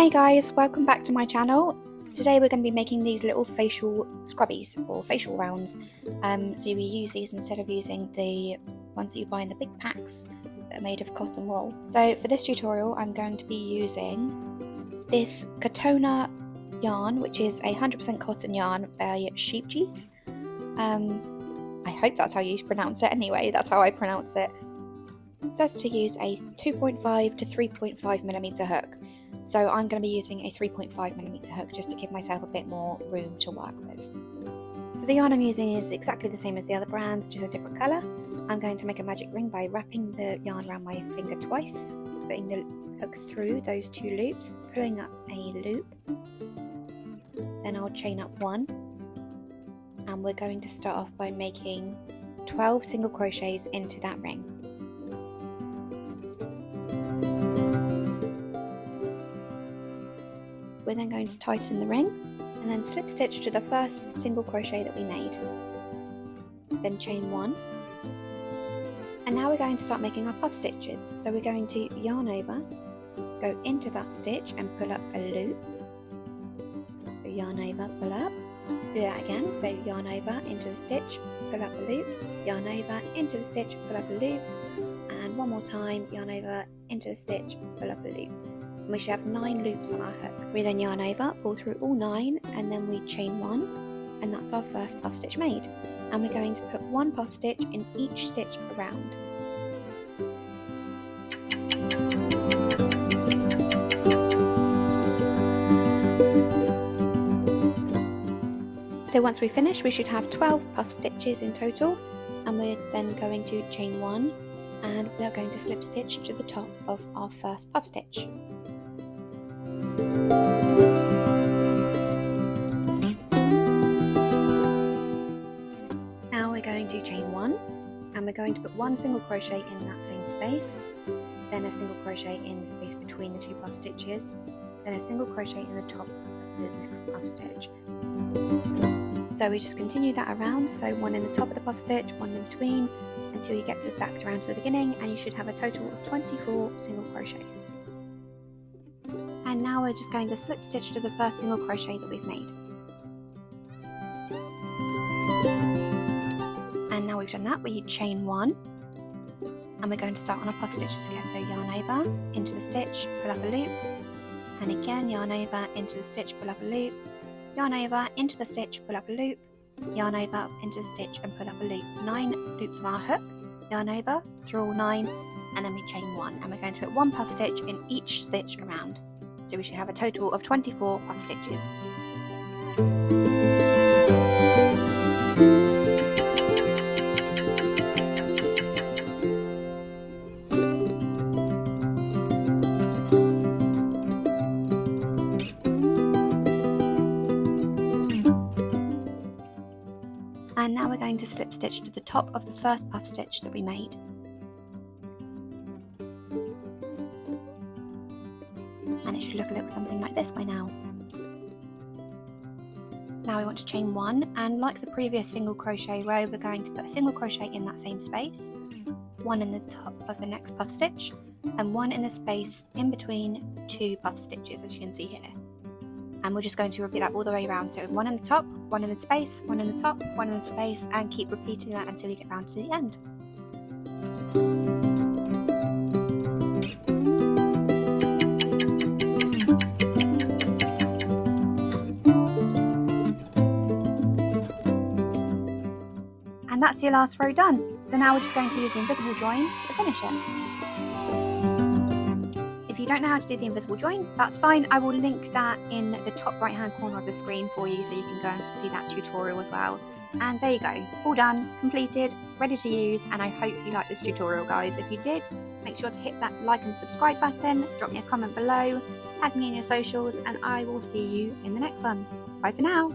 Hey guys, welcome back to my channel. Today we're going to be making these little facial scrubbies or facial rounds. So we use these instead of using the ones that you buy in the big packs that are made of cotton wool. So for this tutorial I'm going to be using this Katona yarn, which is a 100% cotton yarn by Sheep Cheese. I hope that's how you pronounce it. Anyway, that's how I pronounce it. It says to use a 2.5 to 3.5 millimeter hook. So I'm going to be using a 3.5mm hook just to give myself a bit more room to work with. So the yarn I'm using is exactly the same as the other brands, just a different colour. I'm going to make a magic ring by wrapping the yarn around my finger twice, putting the hook through those two loops, pulling up a loop, then I'll chain up one, and we're going to start off by making 12 single crochets into that ring. We're then going to tighten the ring and then slip stitch to the first single crochet that we made. Then chain one. And now we're going to start making our puff stitches. So we're going to yarn over, go into that stitch and pull up a loop. So yarn over, pull up. Do that again. So yarn over into the stitch, pull up a loop, yarn over into the stitch, pull up a loop, and one more time, yarn over into the stitch, pull up a loop. We should have 9 loops on our hook. We then yarn over, pull through all 9, and then we chain one, and that's our first puff stitch made. And we're going to put one puff stitch in each stitch around. So once we finish, we should have 12 puff stitches in total, and we're then going to chain one, and we are going to slip stitch to the top of our first puff stitch. Now we're going to chain one, and we're going to put one single crochet in that same space, then a single crochet in the space between the two puff stitches, then a single crochet in the top of the next puff stitch. So we just continue that around, so one in the top of the puff stitch, one in between, until you get back around to the beginning, and you should have a total of 24 single crochets. And now we're just going to slip stitch to the first single crochet that we've made. And now we've done that, we chain one, and we're going to start on our puff stitches again. So yarn over, into the stitch, pull up a loop, and again yarn over, into the stitch, pull up a loop, yarn over, into the stitch, pull up a loop, yarn over, into the stitch and pull up a loop. 9 loops of our hook, yarn over, through all 9, and then we chain one, and we're going to put one puff stitch in each stitch around. So we should have a total of 24 puff stitches. And now we're going to slip stitch to the top of the first puff stitch that we made. And it should look a little something like this by now. Now we want to chain one, and like the previous single crochet row, we're going to put a single crochet in that same space, one in the top of the next puff stitch, and one in the space in between 2 puff stitches, as you can see here. And we're just going to repeat that all the way around. So one in the top, one in the space, one in the top, one in the space, and keep repeating that until you get round to the end. And that's your last row done. So now we're just going to use the invisible join to finish it. If you don't know how to do the invisible join, that's fine. I will link that in the top right hand corner of the screen for you, so you can go and see that tutorial as well. And there you go, all done, completed, ready to use, and I hope you liked this tutorial, guys. If you did, make sure to hit that like and subscribe button, drop me a comment below, tag me in your socials, and I will see you in the next one. Bye for now.